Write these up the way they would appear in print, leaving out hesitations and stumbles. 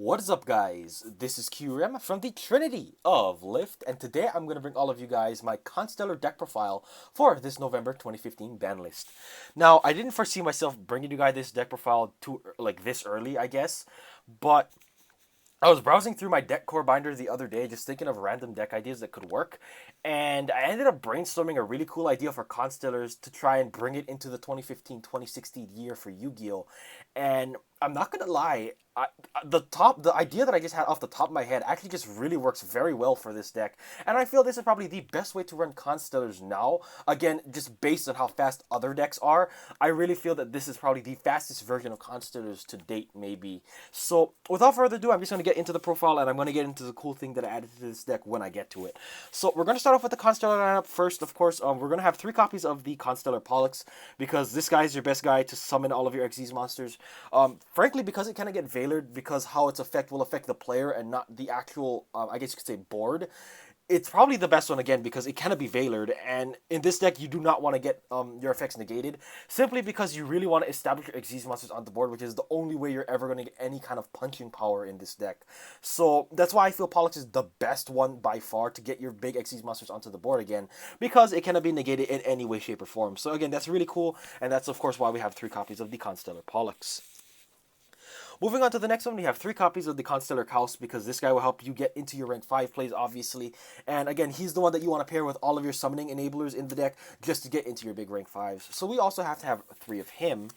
What is up, guys? This is QRM from the Trinity of Lift, and today I'm going to bring all of you guys my Constellar deck profile for this November 2015 ban list. Now, I didn't foresee myself bringing you guys this deck profile this early, I guess, but I was browsing through my deck core binder the other day, just thinking of random deck ideas that could work, and I ended up brainstorming a really cool idea for Constellars to try and bring it into the 2015-2016 year for Yu-Gi-Oh! And I'm not gonna lie, the idea that I just had off the top of my head actually just really works very well for this deck, and I feel this is probably the best way to run Constellars now. Again, just based on how fast other decks are, I really feel that this is probably the fastest version of Constellars to date, maybe. So, without further ado, I'm just gonna get into the profile, and I'm gonna get into the cool thing that I added to this deck when I get to it. So, we're gonna start off with the Constellar lineup first. Of course, we're gonna have 3 copies of the Constellar Pollux because this guy is your best guy to summon all of your Xyz monsters. Frankly, because it kind of get veilered, because how its effect will affect the player and not the actual, I guess you could say, board. It's probably the best one again because it cannot be veilered, and in this deck you do not want to get your effects negated simply because you really want to establish your Xyz monsters on the board, which is the only way you're ever going to get any kind of punching power in this deck. So that's why I feel Pollux is the best one by far to get your big Xyz monsters onto the board again, because it cannot be negated in any way, shape, or form. So again, that's really cool, and that's of course why we have 3 copies of the Constellar Pollux. Moving on to the next one, we have 3 copies of the Constellar House because this guy will help you get into your rank 5 plays, obviously. And again, he's the one that you want to pair with all of your summoning enablers in the deck just to get into your big rank 5s. So we also have to have 3 of him.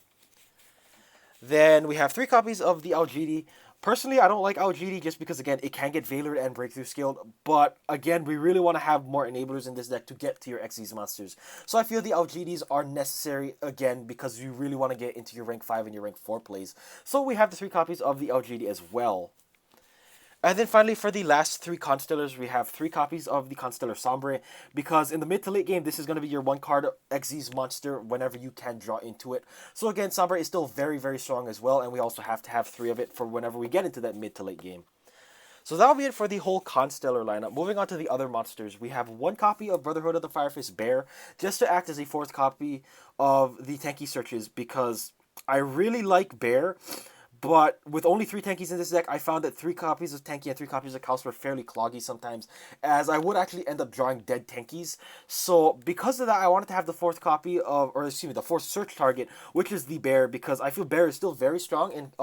Then we have 3 copies of the Algidi. Personally, I don't like Algidi just because, again, it can get Veilered and Breakthrough Scaled. But, again, we really want to have more enablers in this deck to get to your Xyz monsters. So I feel the Algidis are necessary, again, because you really want to get into your rank 5 and your rank 4 plays. So we have the 3 copies of the Algidi as well. And then finally, for the last 3 Constellars, we have 3 copies of the Constellar Sombre, because in the mid to late game, this is going to be your 1-card Xyz monster whenever you can draw into it. So again, Sombre is still very, very strong as well, and we also have to have 3 of it for whenever we get into that mid to late game. So that'll be it for the whole Constellar lineup. Moving on to the other monsters, we have 1 copy of Brotherhood of the Firefist Bear, just to act as a 4th copy of the Tanky Searches, because I really like Bear. But with only 3 Tankies in this deck, I found that 3 copies of Tanky and 3 copies of Kaos were fairly cloggy sometimes, as I would actually end up drawing dead Tankies. So because of that, I wanted to have the 4th copy of, or excuse me, the 4th search target, which is the Bear, because I feel Bear is still very strong. And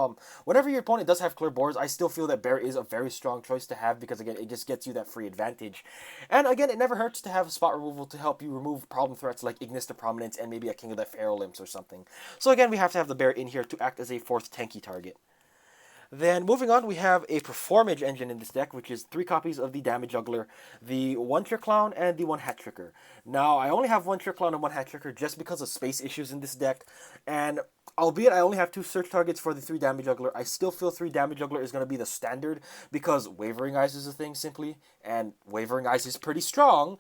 whenever your opponent does have clear boards, I still feel that Bear is a very strong choice to have, because again, it just gets you that free advantage. And again, it never hurts to have spot removal to help you remove problem threats like Ignis to Prominence and maybe a King of the Feral Imps or something. So again, we have to have the Bear in here to act as a 4th Tanky target. Then moving on, we have a Performage engine in this deck, which is 3 copies of the Damage Juggler, the 1 Trick Clown, and the 1 Hat Tricker. Now, I only have 1 Trick Clown and 1 Hat Tricker just because of space issues in this deck, and albeit I only have 2 search targets for the 3 Damage Juggler, I still feel 3 Damage Juggler is going to be the standard, because Wavering Eyes is a thing, simply, and Wavering Eyes is pretty strong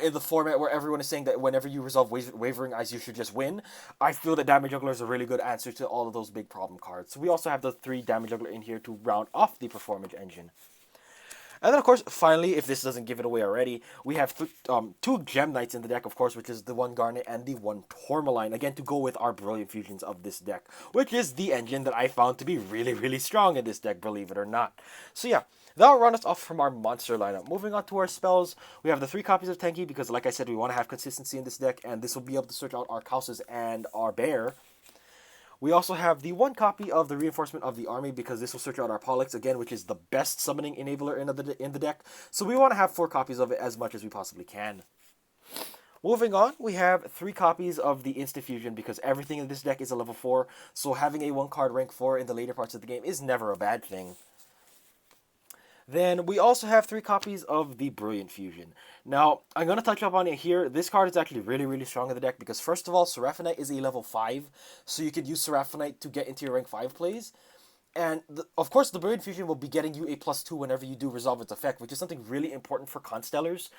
in the format where everyone is saying that whenever you resolve Wavering Eyes, you should just win. I feel that Damage Juggler is a really good answer to all of those big problem cards. So we also have the 3 Damage Juggler in here to round off the Performance engine. And then, of course, finally, if this doesn't give it away already, we have 2 Gem Knights in the deck, of course, which is the 1 Garnet and the 1 Tourmaline, again, to go with our Brilliant Fusions of this deck, which is the engine that I found to be really, really strong in this deck, believe it or not. So yeah, that'll run us off from our monster lineup. Moving on to our spells, we have the 3 copies of Tenki, because like I said, we want to have consistency in this deck, and this will be able to search out our Kaoses and our Bear. We also have the 1 copy of the Reinforcement of the Army, because this will search out our Pollux, again, which is the best summoning enabler in the deck. So we want to have 4 copies of it as much as we possibly can. Moving on, we have 3 copies of the Instant Fusion, because everything in this deck is a level 4, so having a 1-card rank 4 in the later parts of the game is never a bad thing. Then we also have 3 copies of the Brilliant Fusion. Now, I'm going to touch up on it here. This card is actually really, really strong in the deck because, first of all, Seraphonite is a level 5, so you could use Seraphonite to get into your rank 5 plays. And, of course, the Brilliant Fusion will be getting you a +2 whenever you do resolve its effect, which is something really important for Constellars.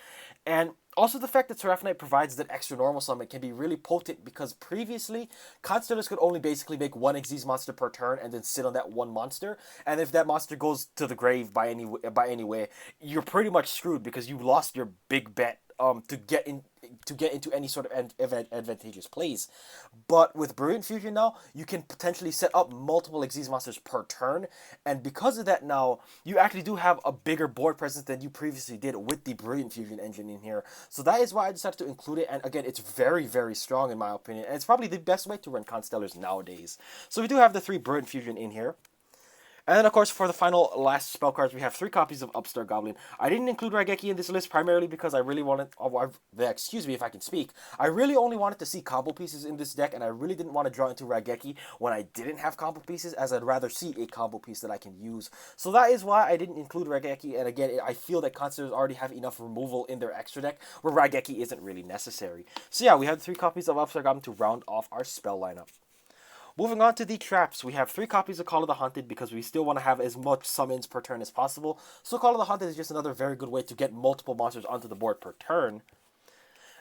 And also the fact that Seraphonite provides that extra normal summon can be really potent, because previously, Constellars could only basically make 1 Xyz monster per turn and then sit on that 1 monster. And if that monster goes to the grave by any way, you're pretty much screwed, because you lost your big bet to to get into any sort of advantageous plays. But with Brilliant Fusion now, you can potentially set up multiple Xyz monsters per turn, and because of that now, you actually do have a bigger board presence than you previously did with the Brilliant Fusion engine in here. So that is why I decided to include it, and again, it's very, very strong in my opinion, and it's probably the best way to run Constellars nowadays. So we do have the 3 Brilliant Fusion in here. And then, of course, for the final last spell cards, we have 3 copies of Upstart Goblin. I didn't include Raigeki in this list primarily because I really wanted... excuse me if I can speak. I really only wanted to see combo pieces in this deck, and I really didn't want to draw into Raigeki when I didn't have combo pieces, as I'd rather see a combo piece that I can use. So that is why I didn't include Raigeki, and again, I feel that Constellars already have enough removal in their extra deck where Raigeki isn't really necessary. So yeah, we have 3 copies of Upstart Goblin to round off our spell lineup. Moving on to the traps, we have 3 copies of Call of the Haunted because we still want to have as much summons per turn as possible. So Call of the Haunted is just another very good way to get multiple monsters onto the board per turn.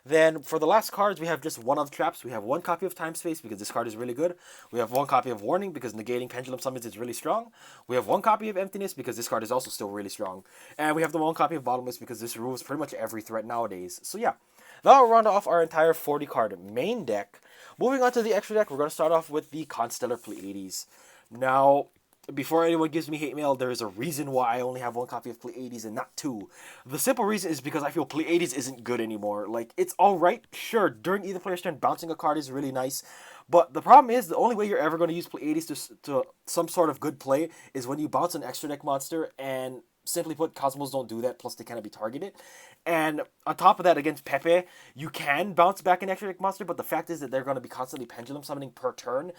Then for the last cards, we have just 1 of traps. We have 1 copy of Time Space because this card is really good. We have 1 copy of Warning because negating Pendulum Summons is really strong. We have 1 copy of Emptiness because this card is also still really strong. And we have the 1 copy of Bottomless because this removes pretty much every threat nowadays. So yeah, that'll round off our entire 40 card main deck. Moving on to the extra deck, we're going to start off with the Constellar Pleiades. Now, before anyone gives me hate mail, there is a reason why I only have 1 copy of Pleiades and not 2. The simple reason is because I feel Pleiades isn't good anymore. Like, it's alright, sure, during either player's turn, bouncing a card is really nice. But the problem is, the only way you're ever going to use Pleiades to some sort of good play is when you bounce an extra deck monster, and simply put, Cosmos don't do that, plus they cannot be targeted. And on top of that, against Pepe, you can bounce back an extra deck monster, but the fact is that they're going to be constantly pendulum summoning per turn.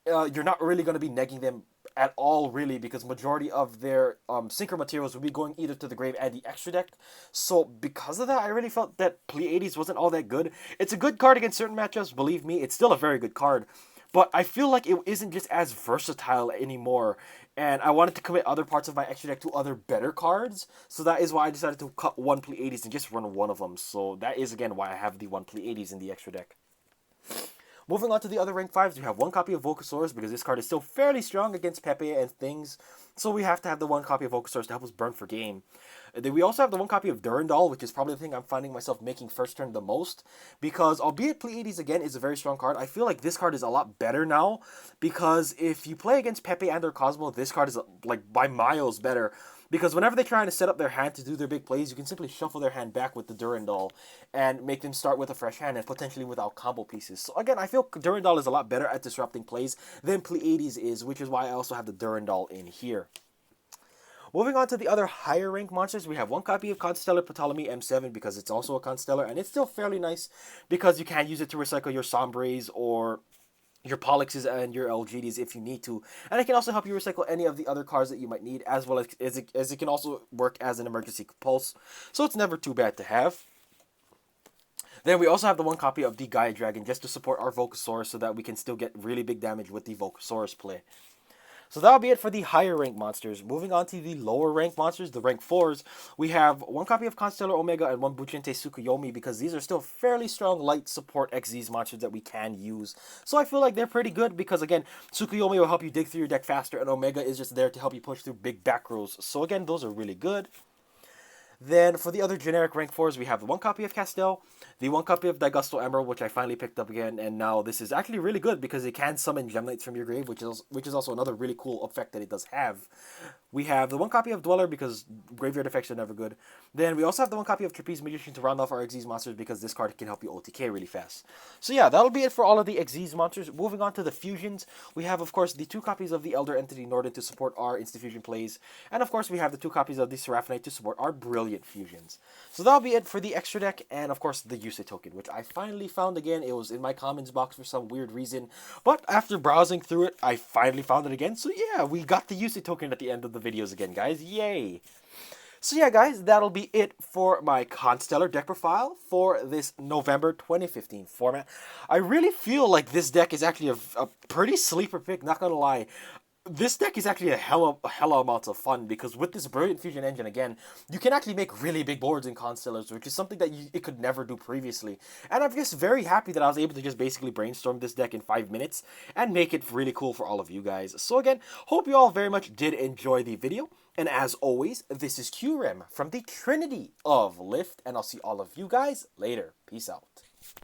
You're not really going to be negging them at all, really, because majority of their synchro materials will be going either to the grave and the extra deck. So because of that, I really felt that Pleiades wasn't all that good. It's a good card against certain matchups, believe me. It's still a very good card. But I feel like it isn't just as versatile anymore. And I wanted to commit other parts of my extra deck to other better cards. So that is why I decided to cut 1 Pleiades and just run 1 of them. So that is, again, why I have the 1 Pleiades in the extra deck. Moving on to the other rank 5s, we have 1 copy of Volcasaurus because this card is still fairly strong against Pepe and things. So we have to have the 1 copy of Volcasaurus to help us burn for game. Then we also have the 1 copy of Durandal, which is probably the thing I'm finding myself making first turn the most. Because albeit Pleiades again is a very strong card, I feel like this card is a lot better now. Because if you play against Pepe and or Cosmo, this card is like by miles better. Because whenever they're trying to set up their hand to do their big plays, you can simply shuffle their hand back with the Durandal and make them start with a fresh hand and potentially without combo pieces. So again, I feel Durandal is a lot better at disrupting plays than Pleiades is, which is why I also have the Durandal in here. Moving on to the other higher rank monsters, we have 1 copy of Constellar Ptolemy M7 because it's also a Constellar, and it's still fairly nice because you can use it to recycle your Sombres or your Pollexes and your LGDs if you need to. And it can also help you recycle any of the other cards that you might need, as well as it can also work as an emergency pulse. So it's never too bad to have. Then we also have the 1 copy of the Gaia Dragon just to support our Volcasaurus so that we can still get really big damage with the Volcasaurus play. So that'll be it for the higher rank monsters. Moving on to the lower rank monsters, the rank 4s, we have 1 copy of Constellar Omega and 1 Buchente Tsukuyomi because these are still fairly strong light support XZ monsters that we can use. So I feel like they're pretty good because, again, Tsukuyomi will help you dig through your deck faster, and Omega is just there to help you push through big back rows. So again, those are really good. Then for the other generic rank 4s, we have the 1 copy of Castel, the 1 copy of Daigusto Emerald, which I finally picked up again, and now this is actually really good because it can summon Gem Knights from your grave, which is also another really cool effect that it does have. We have the 1 copy of Dweller because graveyard effects are never good. Then we also have the 1 copy of Trapeze Magician to round off our Xyz monsters because this card can help you OTK really fast. So yeah, that'll be it for all of the Xyz monsters. Moving on to the fusions, we have, of course, the 2 copies of the Elder Entity Norden to support our Insta-Fusion plays. And, of course, we have the 2 copies of the Seraphonite to support our Brilliant Fusions. So that'll be it for the extra deck and, of course, the Yusei token, which I finally found again. It was in my commons box for some weird reason. But after browsing through it, I finally found it again. So yeah, we got the Yusei token at the end of the videos again, guys. Yay! So yeah, guys, that'll be it for my Constellar deck profile for this November 2015 format. I really feel like this deck is actually a pretty sleeper pick, not gonna lie. This deck is actually a hella amount of fun because with this Brilliant Fusion engine, again, you can actually make really big boards in Constellars, which is something that it could never do previously. And I'm just very happy that I was able to just basically brainstorm this deck in 5 minutes and make it really cool for all of you guys. So again, hope you all very much did enjoy the video. And as always, this is QREM from the Trinity of Lift, and I'll see all of you guys later. Peace out.